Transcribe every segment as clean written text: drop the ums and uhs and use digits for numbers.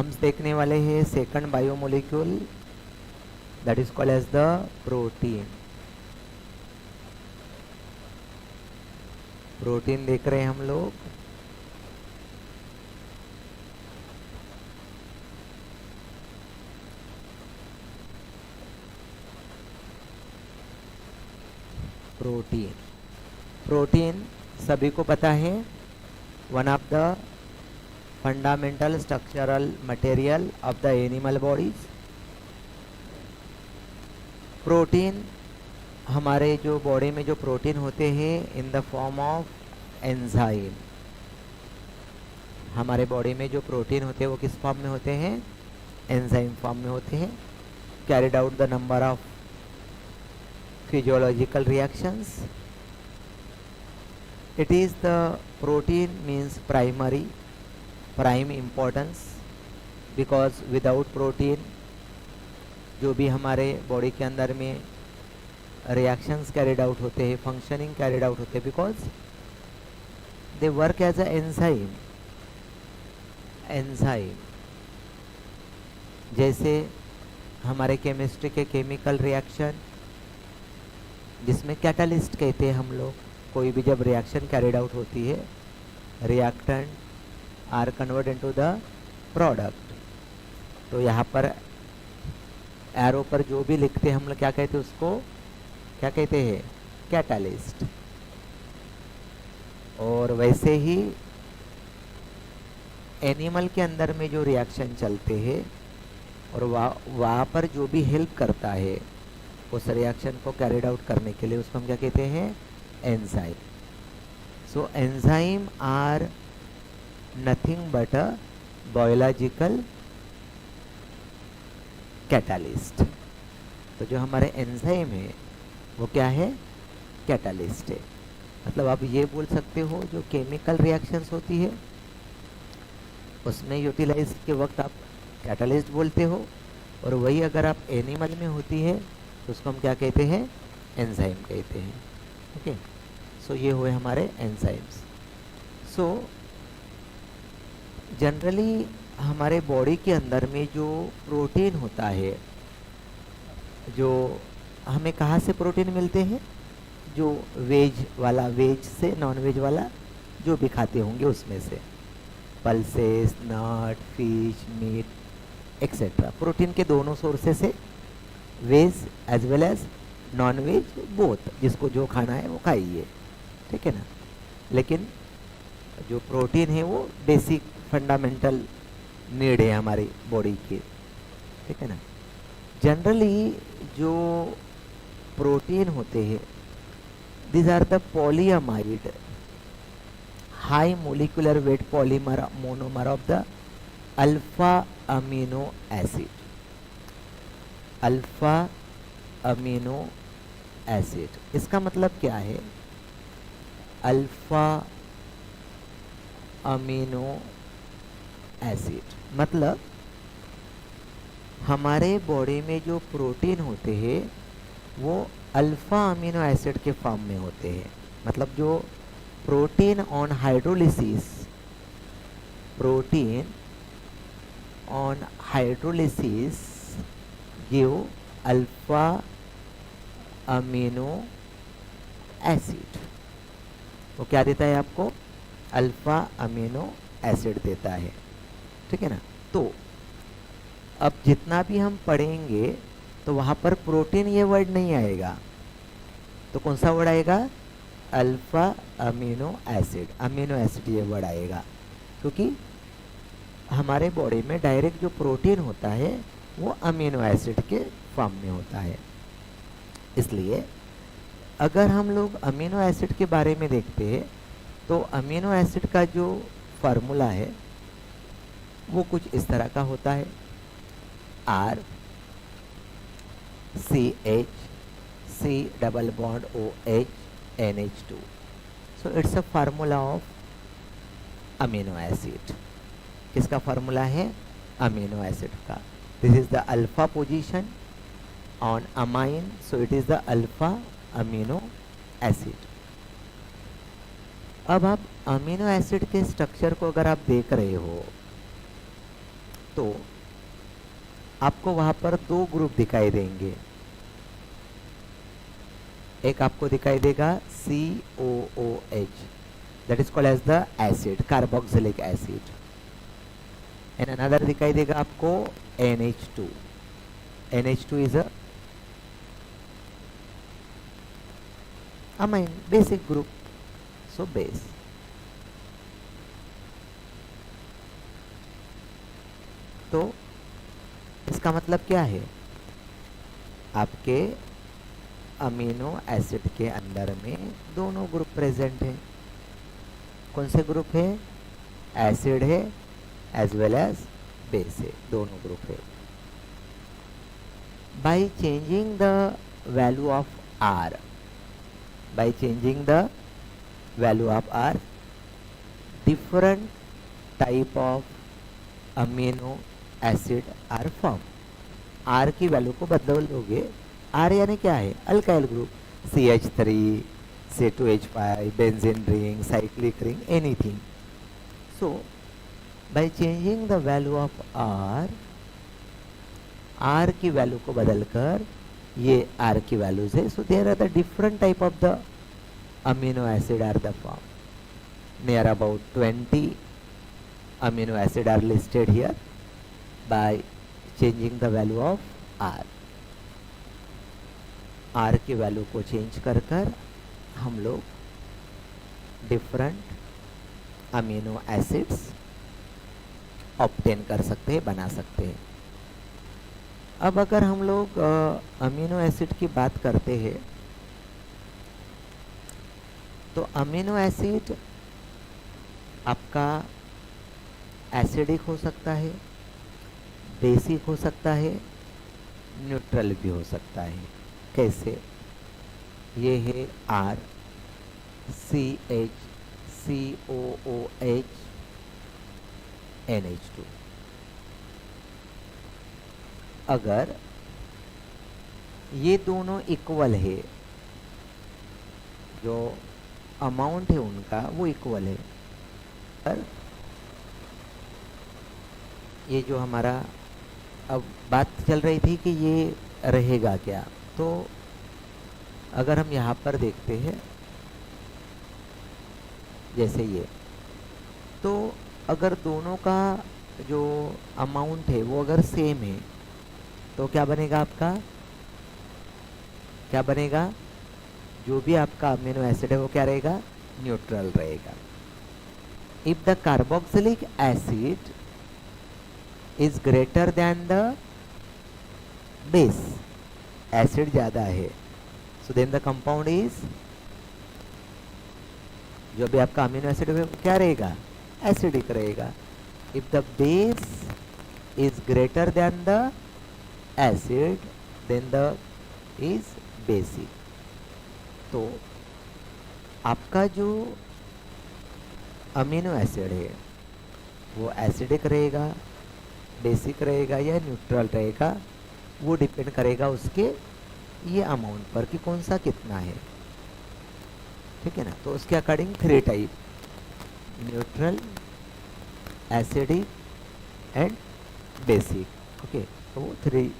हम देखने वाले हैं second biomolecule, that is called as the protein. Protein देख रहे हैं हम लोग। प्रोटीन, प्रोटीन सभी को पता है, one of the fundamental structural material of the animal bodies. Protein, हमारे जो बॉडी में जो प्रोटीन होते हैं in the form of enzyme. हमारे बॉडी में जो प्रोटीन होते हैं वो किस फॉर्म में होते हैं? एंजाइम फॉर्म में होते हैं। Carried out the number of physiological reactions. It is the protein means prime importance, because without protein जो भी हमारे बॉडी के अंदर में रिएक्शंस कैरिड आउट होते हैं, फंक्शनिंग कैरिड आउट होते हैं, because they work as a enzyme. Enzyme जैसे हमारे केमिस्ट्री के केमिकल रिएक्शन जिसमें कैटालिस्ट कहते हैं हम लोग, कोई भी जब रिएक्शन कैरिड आउट होती है, reactant are convert into the product. तो यहाँ पर एरो पर जो भी लिखते हैं हम लोग क्या कहते हैं, उसको क्या कहते हैं? कैटालिस्ट। और वैसे ही एनिमल के अंदर में जो रिएक्शन चलते हैं और वहाँ पर जो भी हेल्प करता है उस रिएक्शन को कैरिड आउट करने के लिए, उसको हम क्या कहते हैं? Enzyme. So enzyme are nothing but a biological catalyst. तो जो हमारे एंजाइम है वो क्या है? कैटालिस्ट है। मतलब आप ये बोल सकते हो जो केमिकल रिएक्शंस होती है उसमें यूटिलाइज के वक्त आप कैटालिस्ट बोलते हो, और वही अगर आप एनिमल में होती है तो उसको हम क्या कहते हैं? एंजाइम कहते हैं। ओके, सो ये हुए हमारे एंजाइम्स। सो जनरली हमारे बॉडी के अंदर में जो प्रोटीन होता है, जो हमें कहाँ से प्रोटीन मिलते हैं? जो वेज वाला, वेज से नॉन वेज वाला जो भी खाते होंगे उसमें से, pulses, nut, fish, meat etcetera. Protein के दोनों सोर्सेस से, veg as well as non veg, both, जिसको जो खाना है वो खाइए, ठीक है ना। लेकिन जो प्रोटीन है वो बेसिक फंडामेंटल नीड है हमारी बॉडी की, ठीक है ना। जनरली जो प्रोटीन होते हैं, these are the polyamide high molecular weight polymer monomer of the alpha amino acid. Alpha amino acid, इसका मतलब क्या है? अल्फा अमीनो एसिड मतलब हमारे बॉडी में जो प्रोटीन होते हैं वो अल्फा अमीनो एसिड के फॉर्म में होते हैं। मतलब जो protein on hydrolysis, protein on hydrolysis give alpha amino acid. वो क्या देता है आपको? अल्फा अमीनो एसिड देता है, ठीक है ना। तो अब जितना भी हम पढ़ेंगे तो वहाँ पर प्रोटीन ये वर्ड नहीं आएगा, तो कौन सा वर्ड आएगा? Alpha amino acid. Amino acid ये वर्ड आएगा, क्योंकि हमारे बॉडी में डायरेक्ट जो प्रोटीन होता है वो अमीनो एसिड के फॉर्म में होता है। इसलिए अगर हम लोग अमीनो एसिड के बारे में देखते हैं तो अमीनो एसिड का जो फार्मूला है वो कुछ इस तरह का होता है, R C H C double bond O H NH2। So it's a formula of amino acid. किसका फार्मूला है? अमीनो एसिड का। This is the alpha position on amine, so it is the alpha amino acid. अब आप amino acid के structure को अगर आप देख रहे हो तो आपको वहां पर दो ग्रुप दिखाई देंगे। एक आपको दिखाई देगा COOH, that is called as the acid, carboxylic acid, and another दिखाई देगा आपको NH2. NH2 is a amine, basic group, so base. तो इसका मतलब क्या है, आपके अमीनो एसिड के अंदर में दोनों ग्रुप प्रेजेंट हैं। कौन से ग्रुप है? एसिड है एज वेल एज बेस है, दोनों ग्रुप है। By changing the value of R, by changing the value of R, different type of amino acid are form. R की वैल्यू को बदलोगे, आर यानी क्या है? Alkyl group, CH3, C2H5, benzene ring, cyclic ring, anything. So by changing the value of R, R की वैल्यू को बदलकर ये आर की वैल्यूज है। So there are the different type of the amino acid are the form. Near about 20 amino acid are listed here by changing the value of R. R की वैल्यू को चेंज कर हम लोग डिफरेंट अमीनो एसिड्स ऑब्टेन कर सकते हैं, बना सकते हैं। अब अगर हम लोग अमीनो एसिड की बात करते हैं तो अमीनो एसिड आपका एसिडिक हो सकता है, बेसिक हो सकता है, न्यूट्रल भी हो सकता है। कैसे? ये है R, CH, COOH, NH2। अगर ये दोनों इक्वल है, जो अमाउंट है उनका वो इक्वल है, पर ये जो हमारा अब बात चल रही थी कि ये रहेगा क्या, तो अगर हम यहाँ पर देखते हैं जैसे ये, तो अगर दोनों का जो अमाउंट है वो अगर सेम है तो क्या बनेगा आपका? क्या बनेगा? जो भी आपका अमीनो एसिड है वो क्या रहेगा? न्यूट्रल रहेगा। If the carboxylic acid is greater than the base, acid ज्यादा है, so then the compound is, जो भी आपका अमीनो एसिड है वो क्या रहेगा? एसिडिक रहेगा। If the base is greater than the acid then the is basic. तो आपका जो अमीनो एसिड है वो एसिडिक रहेगा, बेसिक रहेगा या न्यूट्रल रहेगा, वो डिपेंड करेगा उसके ये अमाउंट पर कि कौन सा कितना है। ठीक है ना? तो उसके according 3 type, neutral, acidic and basic. Okay, तो वो 3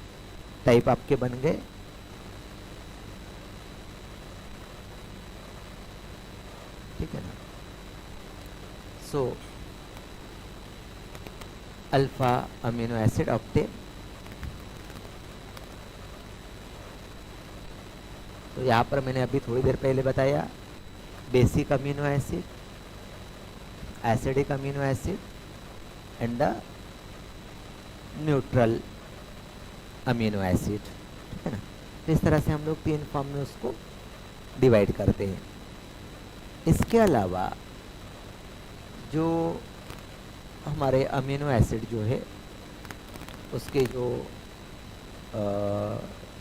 टाइप आपके बन गए। ठीक है ना? So alpha amino acid obtain. तो यहाँ पर मैंने अभी थोड़ी देर पहले बताया basic amino acid, acidic amino acid and the neutral amino acid. ठीक है ना? तो इस तरह से हम लोग 3 फॉर्म में उसको डिवाइड करते हैं। इसके अलावा जो हमारे अमीनो एसिड जो है उसके जो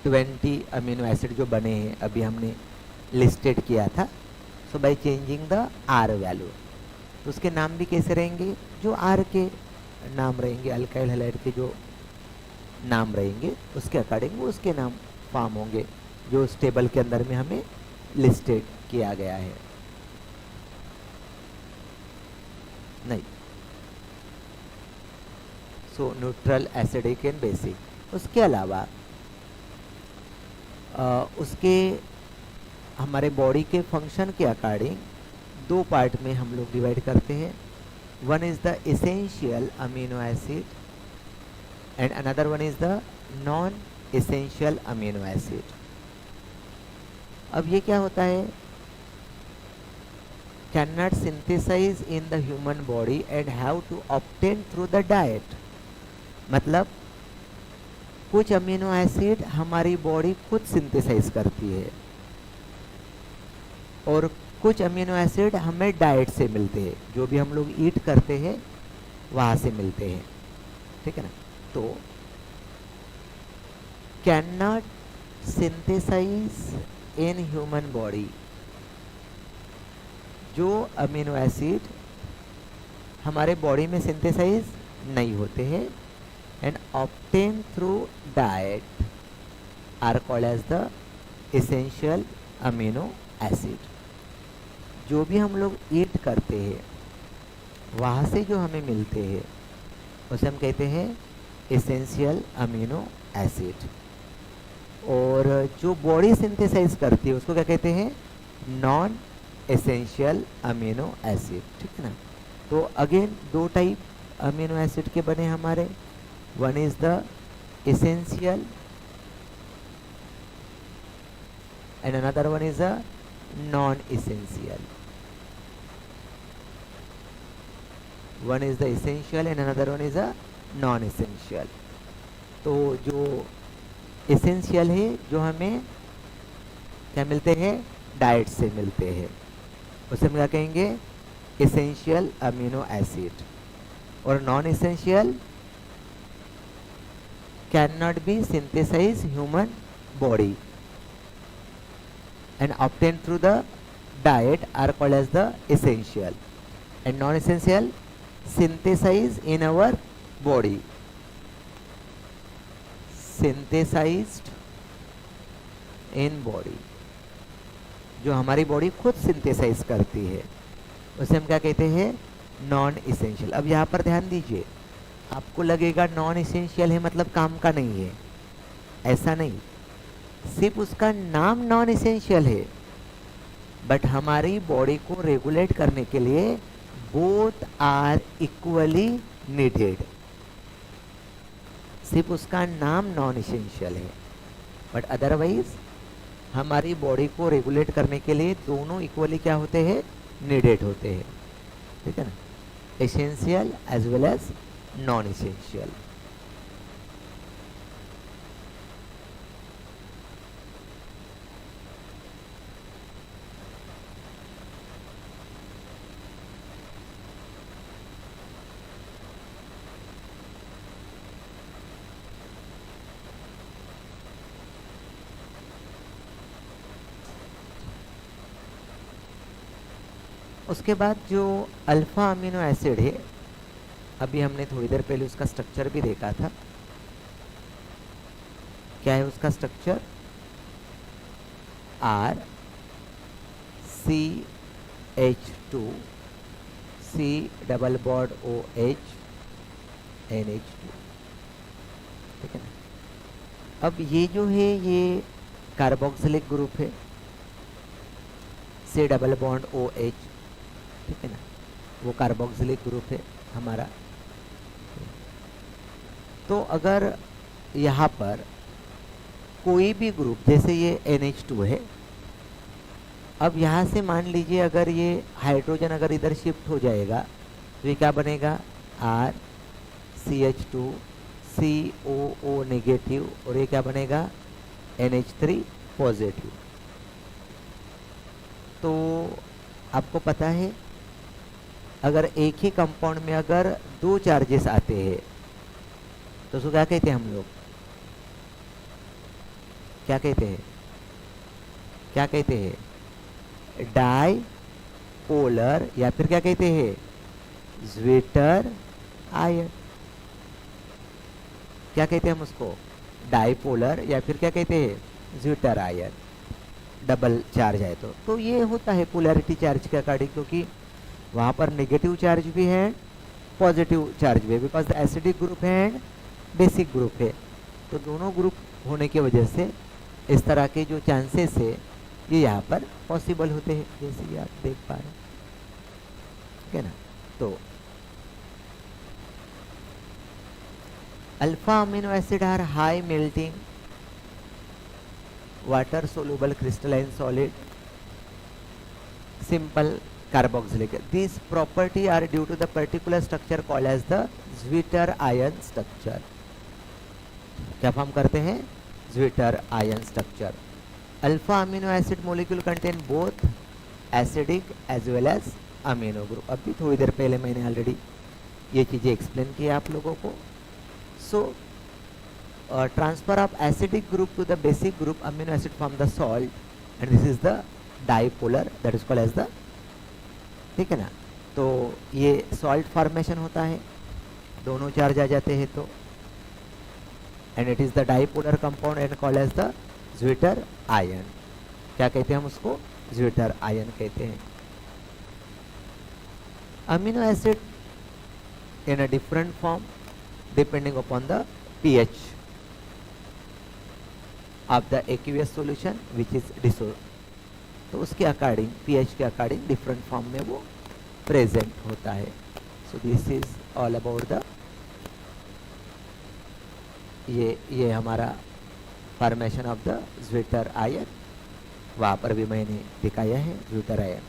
20 अमीनो एसिड जो बने हैं अभी हमने लिस्टेड किया था, so by changing the R value, तो उसके नाम भी कैसे रहेंगे? जो आर के नाम रहेंगे, अल्काइल हैलाइड के जो नाम रहेंगे उसके अकॉर्डिंग वो उसके नाम फॉर्म होंगे जो उस टेबल के अंदर में हमें लिस्टेड किया गया है। नहीं, सो न्यूट्रल, एसिडिक एंड बेसिक। उसके अलावा उसके हमारे बॉडी के फंक्शन के अकॉर्डिंग दो पार्ट में हम लोग डिवाइड करते हैं। One is the essential amino acid and another one is the non essential amino acid. अब ये क्या होता है, can not synthesize in the human body and have to obtain through the diet. मतलब कुछ अमीनो एसिड हमारी body खुद synthesize करती है और कुछ अमीनो एसिड हमें डाइट से मिलते हैं, जो भी हम लोग ईट करते हैं वहाँ से मिलते हैं, ठीक है ना। तो can not synthesize in human body, जो अमीनो एसिड हमारे बॉडी में सिंथेसाइज नहीं होते हैं and obtain through diet are called as the essential amino acid. जो भी हम लोग ईट करते हैं वहाँ से जो हमें मिलते हैं उसे हम कहते हैं एसेंशियल अमीनो एसिड। और जो बॉडी सिंथेसाइज करती है उसको क्या कहते हैं, नॉन एसेंशियल अमीनो एसिड, ठीक है ना। तो अगेन दो टाइप अमीनो एसिड के बने हमारे, one is the essential and another one is a non essential. One is the essential and another one is a non essential. तो जो एसेंशियल है जो हमें क्या मिलते हैं, डाइट से मिलते हैं, उसे हम क्या कहेंगे, एसेंशियल अमीनो एसिड। और non essential can not be synthesize human body and obtained through the diet are called as the essential, and non-essential synthesized in our body, synthesized in body, जो हमारी बॉडी खुद synthesize करती है उसे हम क्या कहते हैं, नॉन इसेंशियल। अब यहाँ पर ध्यान दीजिए, आपको लगेगा नॉन इसेंशियल है मतलब काम का नहीं है, ऐसा नहीं, सिर्फ उसका नाम नॉन इसेंशियल है, बट हमारी बॉडी को रेगुलेट करने के लिए बोथ आर इक्वली नीडेड। सिर्फ उसका नाम नॉन इसेंशियल है बट अदरवाइज हमारी बॉडी को रेगुलेट करने के लिए दोनों इक्वली क्या होते हैं, नीडेड होते हैं, ठीक है ना, essential as well as non essential. उसके बाद जो अल्फ़ा अमीनो एसिड है, अभी हमने थोड़ी देर पहले उसका स्ट्रक्चर भी देखा था। क्या है उसका structure, R C H two C double bond O H N H two, ठीक है ना। अब ये जो है ये कार्बोक्सिलिक ग्रुप है, C double bond O H, ठीक है ना, वो कार्बोक्सिलिक ग्रुप है हमारा। तो अगर यहाँ पर कोई भी ग्रुप, जैसे ये NH2 है, अब यहाँ से मान लीजिए अगर ये हाइड्रोजन अगर इधर शिफ्ट हो जाएगा तो ये क्या बनेगा, RCH2 COO नेगेटिव, और ये क्या बनेगा, NH3 पॉजिटिव। तो आपको पता है अगर एक ही कंपाउंड में अगर दो चार्जेस आते हैं तो उसको क्या कहते हैं हम लोग, क्या कहते हैं, क्या कहते हैं, डाई पोलर, या फिर क्या कहते हैं, ज्विटर आयन। क्या कहते हैं हम उसको, डाईपोलर, या फिर क्या कहते हैं, ज्विटर आयन, डबल चार्ज है। तो ये होता है पोलैरिटी चार्ज के अकॉर्डिंग, क्योंकि वहाँ पर नेगेटिव चार्ज भी है पॉजिटिव चार्ज भी है, बिकॉज द एसिडिक ग्रुप है एंड बेसिक ग्रुप है। तो दोनों ग्रुप होने की वजह से इस तरह के जो चांसेस है ये यहाँ पर पॉसिबल होते हैं, जैसे कि आप देख पा रहे हैं, ठीक है ना। तो alpha amino acid are high melting water soluble crystalline solid simple carboxylic. These property are due to the particular structure called as the Zwitter ion structure. क्या फॉर्म करते हैं? Zwitter ion structure. Alpha amino acid molecule contain both acidic as well as amino group. अभी थोड़ी देर पहले मैंने already ये चीज़ें explain की आप लोगों को. So transfer of acidic group to the basic group amino acid form the salt, and this is the dipolar, that is called as the, ठीक है ना। तो ये सॉल्ट फॉर्मेशन होता है, दोनों चार्ज आ जाते हैं तो, and it is the dipolar compound and called as the zwitter ion. क्या कहते हैं हम उसको? ज्विटर आयन कहते हैं। Amino acid in a different form depending upon the pH of the aqueous solution which is dissolve. तो उसके according, pH के अकॉर्डिंग डिफरेंट फॉर्म में वो प्रेजेंट होता है। So this is all about the, ये हमारा formation of the zwitter ion, वहाँ पर भी मैंने दिखाया है zwitter ion.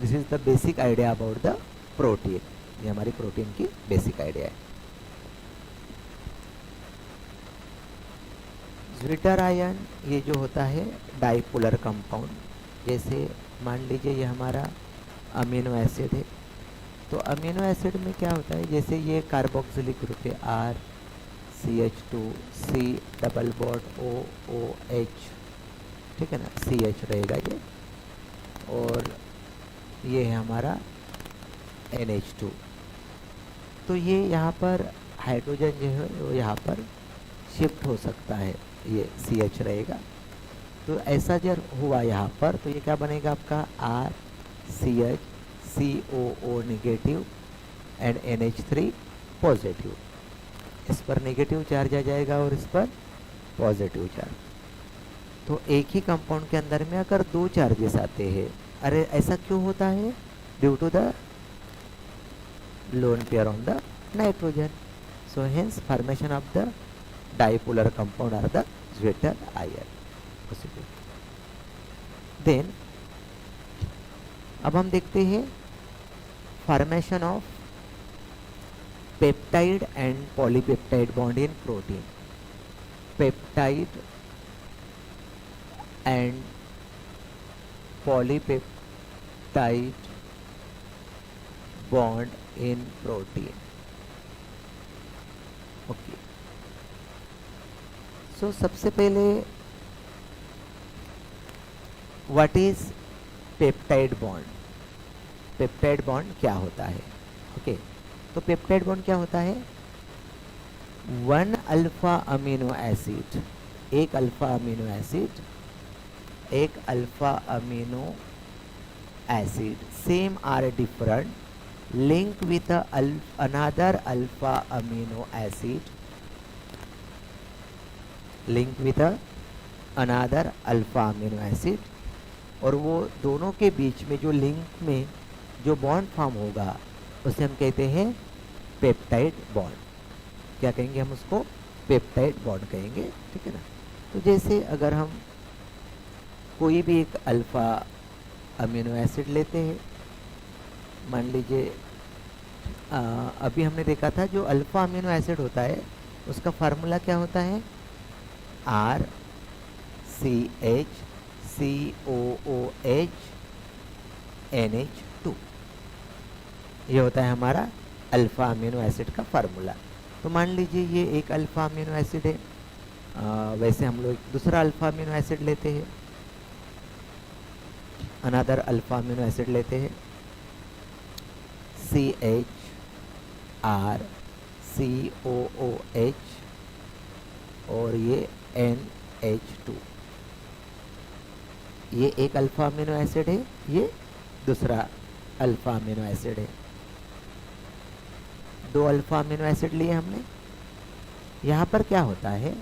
This is the basic idea about the protein, ये हमारी प्रोटीन की बेसिक आइडिया है। ज्विटर आयन ये जो होता है डाइपोलर कंपाउंड, जैसे मान लीजिए ये हमारा अमीनो एसिड है, तो अमीनो एसिड में क्या होता है, जैसे ये कार्बोक्सिलिक ग्रुप है RCH2 C double bond OOH, ठीक है ना, CH रहेगा ये, और ये है हमारा NH2। तो ये यहाँ पर हाइड्रोजन जो है वो यहाँ पर शिफ्ट हो सकता है, ये CH रहेगा। तो ऐसा जब हुआ यहाँ पर, तो ये क्या बनेगा आपका RCH COO negative and NH3 positive. इस पर नेगेटिव चार्ज आ जाएगा और इस पर पॉजिटिव चार्ज। तो एक ही कंपाउंड के अंदर में अगर दो चार्जेस आते हैं, अरे ऐसा क्यों होता है? Due to the lone pair on the nitrogen. So hence formation of the dipolar compound or the zwitter ion. Then अब हम देखते हैं formation of peptide and polypeptide bond in protein. Peptide and polypeptide bond in protein. Okay, so सबसे पहले what is peptide bond? Peptide bond क्या होता है? Okay, तो पेप्टाइड बॉन्ड क्या होता है? वन अल्फा अमीनो एसिड, एक अल्फा अमीनो एसिड, एक alpha amino acid same are different link with another alpha amino acid, link with another alpha amino acid, और वो दोनों के बीच में जो लिंक में जो बॉन्ड फॉर्म होगा उसे हम कहते हैं पेप्टाइड बॉन्ड। क्या कहेंगे हम उसको? पेप्टाइड बॉन्ड कहेंगे, ठीक है ना। तो जैसे अगर हम कोई भी एक अल्फा अमीनो एसिड लेते हैं, मान लीजिए अभी हमने देखा था जो अल्फा अमीनो एसिड होता है उसका फार्मूला क्या होता है? RCH COOH NH2, ये होता है हमारा अल्फा अमीनो एसिड का फार्मूला। तो मान लीजिए ये एक अल्फा अमीनो एसिड है, वैसे हम लोग दूसरा अल्फा अमीनो एसिड लेते हैं, अनदर अल्फा अमीनो एसिड लेते हैं, CHRCOOH और ये NH2। ये एक अल्फा अमीनो एसिड है, ये दूसरा अल्फा अमीनो एसिड है। 2 अल्फा अमीनो एसिड लिए हमने। यहाँ पर क्या होता है,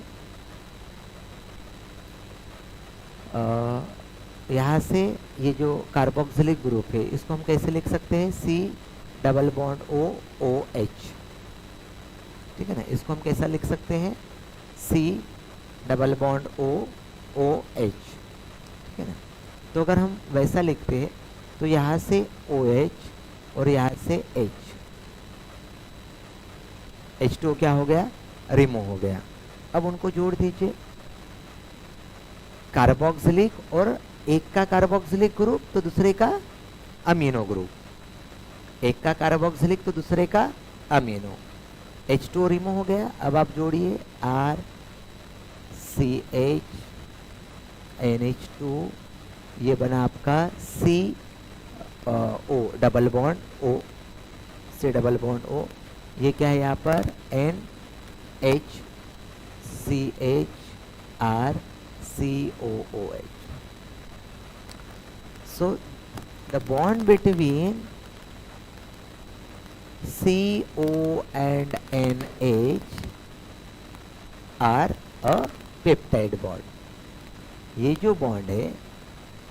यहाँ से ये जो कार्बोक्सिलिक ग्रुप है इसको हम कैसे लिख सकते हैं, C डबल बॉन्ड OOH, ठीक है ना। इसको हम कैसा लिख सकते हैं, C डबल बॉन्ड OOH, ठीक है ना। तो अगर हम वैसा लिखते हैं तो यहाँ से OH और यहाँ से H2O क्या हो गया, रिमूव हो गया। अब उनको जोड़ दीजिए, कार्बोक्सिलिक और एक का कार्बोक्सिलिक ग्रुप तो दूसरे का अमीनो ग्रुप, एक का कार्बोक्सिलिक तो दूसरे का अमीनो, H2O रिमूव हो गया। अब आप जोड़िए RCH NH2, ये बना आपका CO double bond O, C double bond O, ये क्या है यहाँ पर NHCHRCOOH। So the bond between CO and NH are a peptide bond। ये जो बॉन्ड है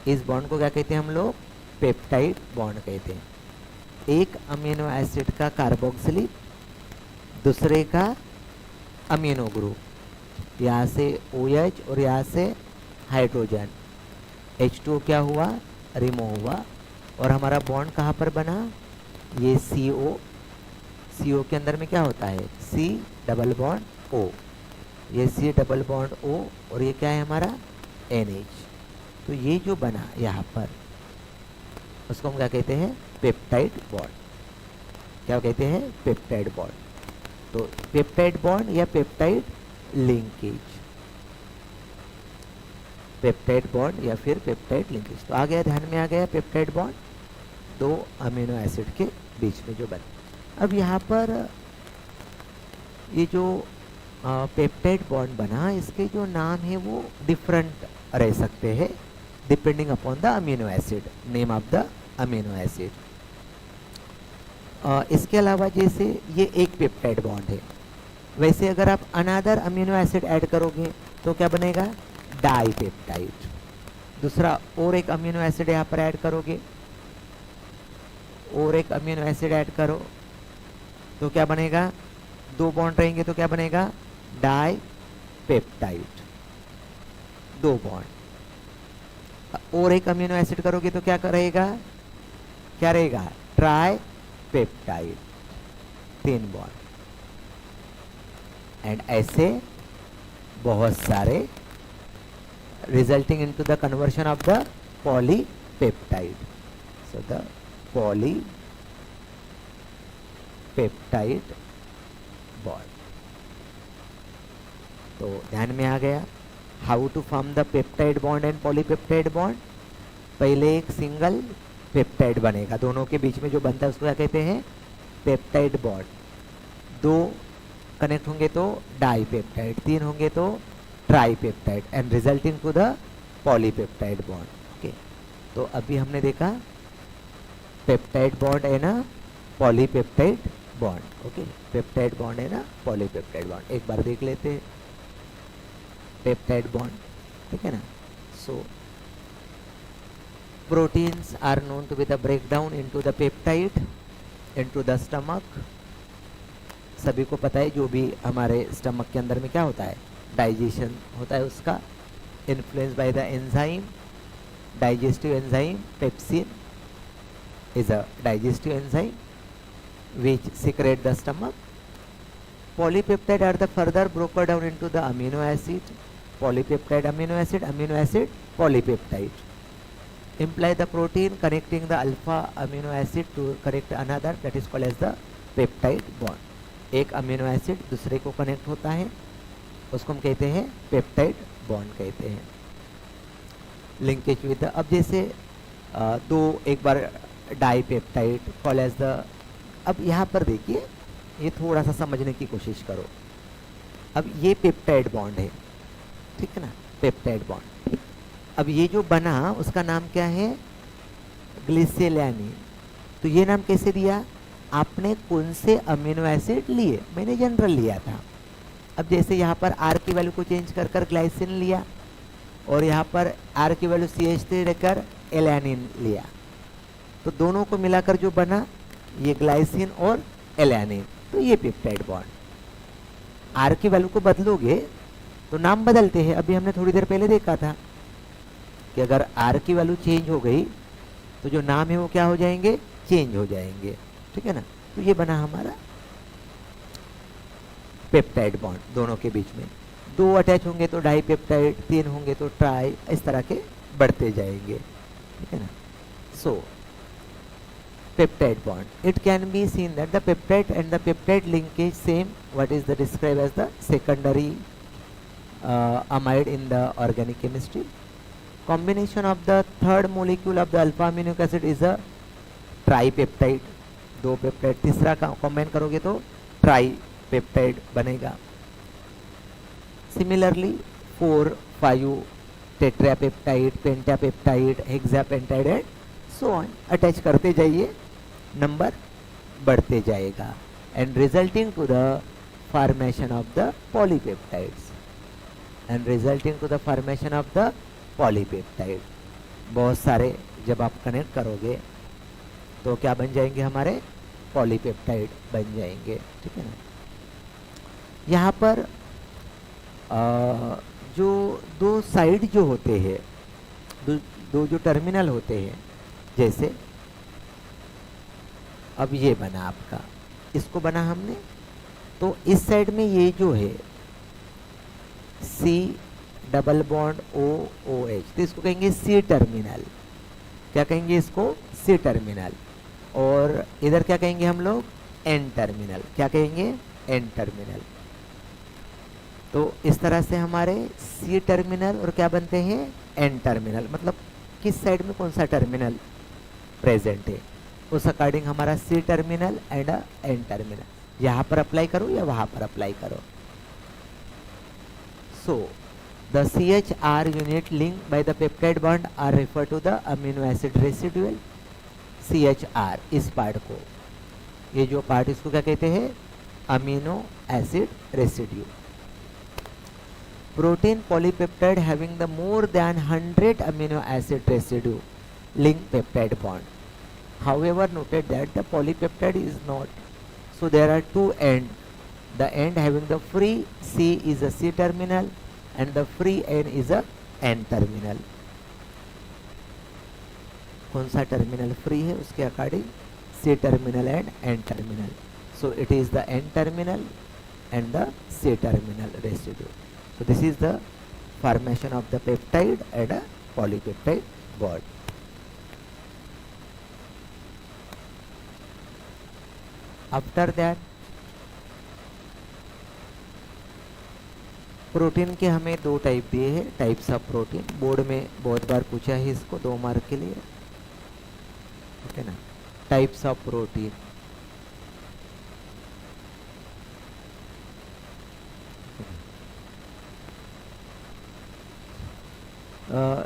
इस बॉन्ड को क्या कहते हैं हम लोग, पेप्टाइड बॉन्ड कहते हैं। एक अमीनो एसिड का कार्बोक्सिलिक, दूसरे का अमीनो ग्रुप, यहाँ से OH और यहाँ से हाइड्रोजन, H2O क्या हुआ, रिमूव हुआ, और हमारा बॉन्ड कहाँ पर बना, ये CO के अंदर में क्या होता है, C डबल बॉन्ड O, ये C डबल बॉन्ड O, और ये क्या है हमारा NH। तो ये जो बना यहाँ पर उसको हम क्या कहते हैं, पेप्टाइड बॉन्ड। क्या कहते हैं, पेप्टाइड बॉन्ड। तो पेप्टाइड बॉन्ड या पेप्टाइड लिंकेज, पेप्टाइड बॉन्ड या फिर पेप्टाइड लिंकेज। तो आ गया, ध्यान में आ गया, पेप्टाइड बॉन्ड 2 अमीनो एसिड के बीच में जो बना। अब यहाँ पर ये जो पेप्टाइड बॉन्ड बना, इसके जो नाम है वो डिफरेंट रह सकते हैं depending upon the amino acid, name of the amino acid. इसके अलावा जैसे ये एक पेप्टाइड बॉन्ड है, वैसे अगर आप अनदर अमीनो एसिड ऐड करोगे तो क्या बनेगा, डाईपेप्टाइड। दूसरा और एक अमीनो एसिड यहाँ पर ऐड करोगे, और एक अमीनो एसिड ऐड करो तो क्या बनेगा, 2 बॉन्ड रहेंगे तो क्या बनेगा, डाईपेप्टाइड, 2 बॉन्ड। और एक अमीनो एसिड करोगे तो क्या रहेगा, क्या रहेगा, ट्राईपेप्टाइड, 3 बॉन्ड। एंड ऐसे बहुत सारे, resulting into the conversion of the polypeptide. So the polypeptide bond. तो ध्यान में आ गया how to form the peptide bond and polypeptide bond. पहले एक सिंगल पेप्टाइड बनेगा, दोनों के बीच में जो बनता है उसको क्या कहते हैं, पेप्टाइड बॉन्ड। 2 कनेक्ट होंगे तो डाईपेप्टाइड, 3 होंगे तो tripeptide, and resulting to the polypeptide bond. Okay, तो अभी हमने देखा पेप्टाइड बॉन्ड है ना, polypeptide bond. Okay, peptide bond है ना, पॉलीपेप्टाइड बॉन्ड। एक बार देख लेते हैं पेप्टाइड बॉन्ड, ठीक है ना। So proteins are known to be the breakdown into the peptide into the stomach. सभी को पता है जो भी हमारे स्टमक के अंदर में क्या होता है, डाइजेशन होता है उसका, influence by the enzyme, digestive enzyme pepsin is a digestive enzyme which secrete the stomach. Polypeptide are the further broken down into the amino acid, polypeptide amino acid polypeptide. Imply the protein connecting the alpha amino acid to connect another, that is called as the peptide bond. एक amino acid दूसरे को connect होता है उसको हम कहते हैं peptide bond कहते हैं। लिंकेज विद, अब जैसे 2 एक बार डाईपेप्टाइड कॉल एज द, अब यहाँ पर देखिए ये थोड़ा सा समझने की कोशिश करो। अब ये पेप्टाइड बॉन्ड है, ठीक है ना, पेप्टाइड बॉन्ड। अब ये जो बना उसका नाम क्या है, ग्लिसेलैनिन। तो ये नाम कैसे दिया, आपने कौन से अमीनो एसिड लिए, मैंने जनरल लिया था। अब जैसे यहाँ पर आर की वैल्यू को चेंज कर कर ग्लाइसिन लिया और यहाँ पर आर की वैल्यू CH3 रखकर एलैनिन लिया, तो दोनों को मिलाकर जो बना ये ग्लाइसिन और एलैनिन, तो ये पेप्टाइड बॉन्ड। आर की वैल्यू को बदलोगे तो नाम बदलते हैं। अभी हमने थोड़ी देर पहले देखा था कि अगर आर की वैल्यू चेंज हो गई तो जो नाम है वो क्या हो जाएंगे, चेंज हो जाएंगे, ठीक है ना। तो ये बना हमारा पेप्टाइड बॉन्ड दोनों के बीच में। 2 अटैच होंगे तो डाई पेप्टाइड, 3 होंगे तो ट्राई, इस तरह के बढ़ते जाएंगे, ठीक है ना। सो peptide bond, it can be seen that the peptide and the peptide linkage same what is the described as the secondary amide in the organic chemistry. Combination of the third molecule of the alpha amino acid is a tripeptide, 2 peptide, तीसरा combine करोगे तो tripeptide बनेगा। Similarly 4, 5 tetrapeptide, pentapeptide, hexapeptide and so on, attach करते जाइए, number बढ़ते जाएगा and resulting to the formation of the polypeptides, and resulting to the formation of the polypeptide. बहुत सारे जब आप कनेक्ट करोगे तो क्या बन जाएंगे, हमारे पॉलीपेप्टाइड बन जाएंगे, ठीक है ना। यहाँ पर जो 2 साइड जो होते हैं, दो जो टर्मिनल होते हैं, जैसे अब ये बना आपका, इसको बना हमने, तो इस साइड में ये जो है C डबल बॉन्ड OOH, तो इसको कहेंगे C टर्मिनल। क्या कहेंगे इसको, C टर्मिनल। और इधर क्या कहेंगे हम लोग, N टर्मिनल। क्या कहेंगे, N टर्मिनल। तो इस तरह से हमारे C टर्मिनल और क्या बनते हैं, N टर्मिनल। मतलब किस साइड में कौन सा टर्मिनल प्रेजेंट है, उस अकॉर्डिंग हमारा C terminal and N terminal, यहाँ पर अप्लाई करो या वहाँ पर अप्लाई करो। So the CHR unit linked by the peptide bond are referred to the amino acid residual। CHR, इस पार्ट को, ये जो पार्ट, इसको क्या कहते हैं, amino acid residue. Protein polypeptide having the more than 100 amino acid residue link peptide bond. However, noted that the polypeptide is not. So there are 2 ends. The end having the free C is a C terminal and the free N is a N terminal. कौन सा terminal free है उसके according C terminal and N terminal. So it is the N terminal and the C terminal residue. So this is the formation of the peptide and a polypeptide bond. After that, protein के हमें 2 type दिए हैं, types of protein. Board में बहुत बार पूछा है इसको 2 mark के लिए, ठीक है ना। टाइप्स ऑफ प्रोटीन,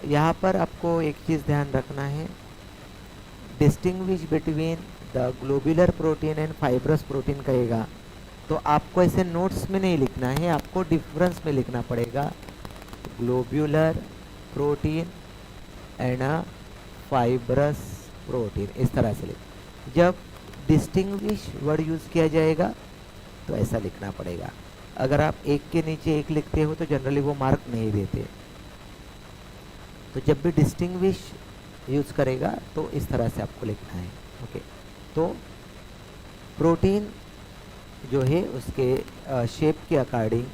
यहाँ पर आपको एक चीज़ ध्यान रखना है, distinguish between the globular protein and fibrous protein कहेगा तो आपको ऐसे नोट्स में नहीं लिखना है, आपको डिफरेंस में लिखना पड़ेगा। Globular protein and fibrous protein, इस तरह से लिख। जब डिस्टिंग्विश वर्ड यूज़ किया जाएगा तो ऐसा लिखना पड़ेगा। अगर आप एक के नीचे एक लिखते हो तो जनरली वो मार्क नहीं देते। तो जब भी डिस्टिंग्विश यूज़ करेगा तो इस तरह से आपको लिखना है, ओके। तो प्रोटीन जो है उसके शेप के according,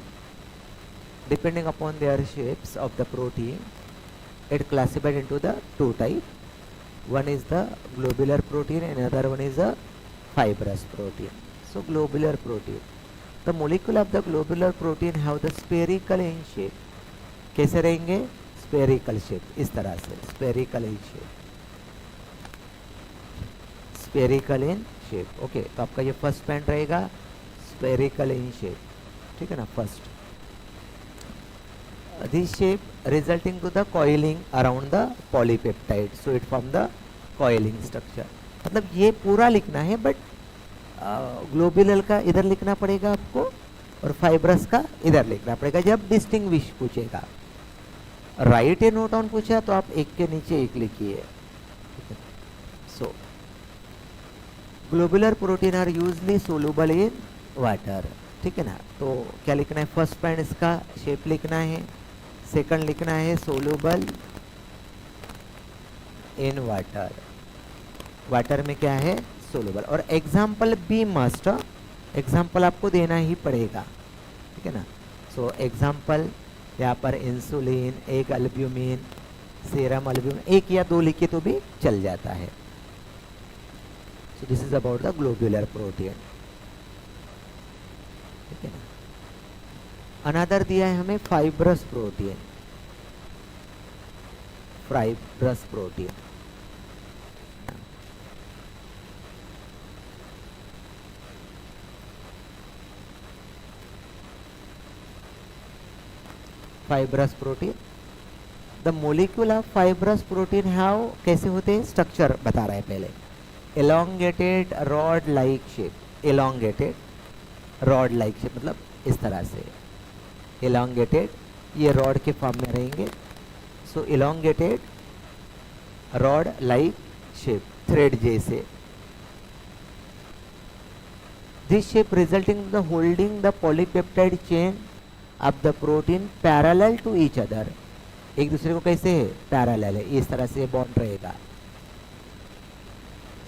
depending upon their shapes of the protein, it classified into the 2 type. One is the globular protein and another one is a fibrous protein. So globular protein, the molecule of the globular protein have the spherical in shape. कैसे रहेंगे, spherical shape, इस तरह से spherical in shape, spherical in shape, okay. तो आपका ये first point रहेगा spherical in shape, ठीक है ना, first. This shape resulting to the coiling around the polypeptide, so it form the coiling structure। मतलब ये पूरा लिखना है बट ग्लोबुलर का इधर लिखना पड़ेगा आपको और फाइब्रस का इधर लिखना पड़ेगा जब डिस्टिंग्विश पूछेगा। राइट ए नोट ऑन पूछा तो आप एक के नीचे एक लिखिए। So globular protein are usually soluble in water, ठीक है ना। तो क्या लिखना है, फर्स्ट पॉइंट इसका शेप लिखना है, सेकंड लिखना है सोलुबल इन वाटर, वाटर में क्या है सोलुबल, और एग्जाम्पल बी मस्ट, एग्जाम्पल आपको देना ही पड़ेगा, ठीक है ना। सो एग्जाम्पल यहाँ पर इंसुलिन, एक अल्ब्यूमिन, सीरम अल्ब्यूमिन, एक या दो लिखे तो भी चल जाता है। So this is about the globular protein, ठीक है ना। अनदर दिया है हमें fibrous protein, fibrous protein, fibrous protein. The molecule of fibrous protein have, कैसे होते हैं, स्ट्रक्चर बता रहा है पहले। Elongated rod like shape, elongated rod like shape मतलब इस तरह से, एलोंगेटेड, ये रॉड के फॉर्म में रहेंगे। So elongated rod like shape, thread जैसे। This shape resulting the holding the polypeptide chain of the protein parallel to each other, एक दूसरे को कैसे है, पैरेलल है, इस तरह से बॉन्ड रहेगा।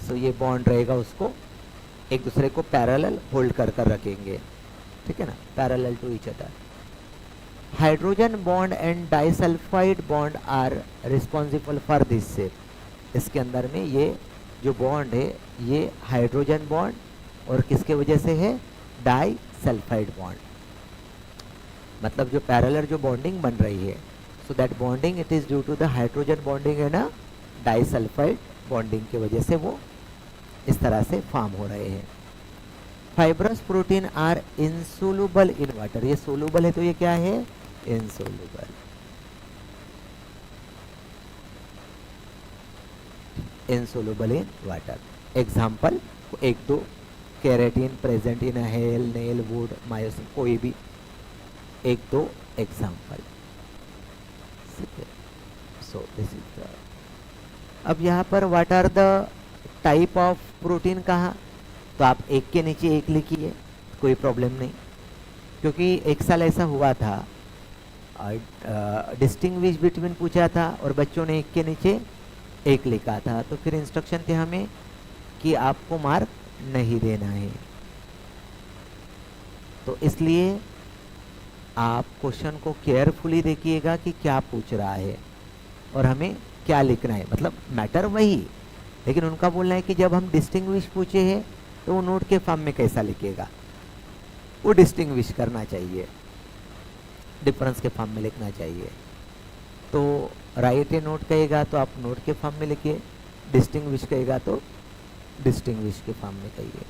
सो ये बॉन्ड रहेगा, उसको एक दूसरे को पैरेलल होल्ड कर कर रखेंगे, ठीक है ना, parallel to each other. Hydrogen bond and disulphide bond are responsible for this shape. इसके अंदर में ये जो बॉन्ड है ये हाइड्रोजन बॉन्ड और किसके वजह से है, डाइसल्फाइड बॉन्ड, मतलब जो पैरेलल जो बॉन्डिंग बन रही है। So that bonding it is due to the hydrogen bonding है ना, डाइसल्फाइड बॉन्डिंग की वजह से वो इस तरह से फॉर्म हो रहे हैं। Fibrous protein are insoluble in water, ये सोलुबल है तो ये क्या है, इनसोलुबल। इनसोलुबल इन वाटर। एग्जाम्पल एक दो, keratin present in hair, nail, wool, myosin, कोई भी एक दो example. So this is the, अब यहाँ पर what are the type of protein कहा, तो आप एक के नीचे एक लिखिए, कोई प्रॉब्लम नहीं, क्योंकि एक साल ऐसा हुआ था, डिस्टिंग्विश बिटवीन पूछा था और बच्चों ने एक के नीचे एक लिखा था, तो फिर इंस्ट्रक्शन थे हमें कि आपको मार्क नहीं देना है। तो इसलिए आप क्वेश्चन को केयरफुली देखिएगा कि क्या पूछ रहा है और हमें क्या लिखना है, मतलब मैटर वही, लेकिन उनका बोलना है कि जब हम डिस्टिंग्विश पूछे हैं तो वो नोट के फॉर्म में कैसा लिखेगा, वो डिस्टिंग्विश करना चाहिए, डिफरेंस के फॉर्म में लिखना चाहिए। तो राइट ए नोट कहेगा तो आप नोट के फॉर्म में लिखिए, डिस्टिंग्विश कहेगा तो डिस्टिंग्विश के फॉर्म में कहिए।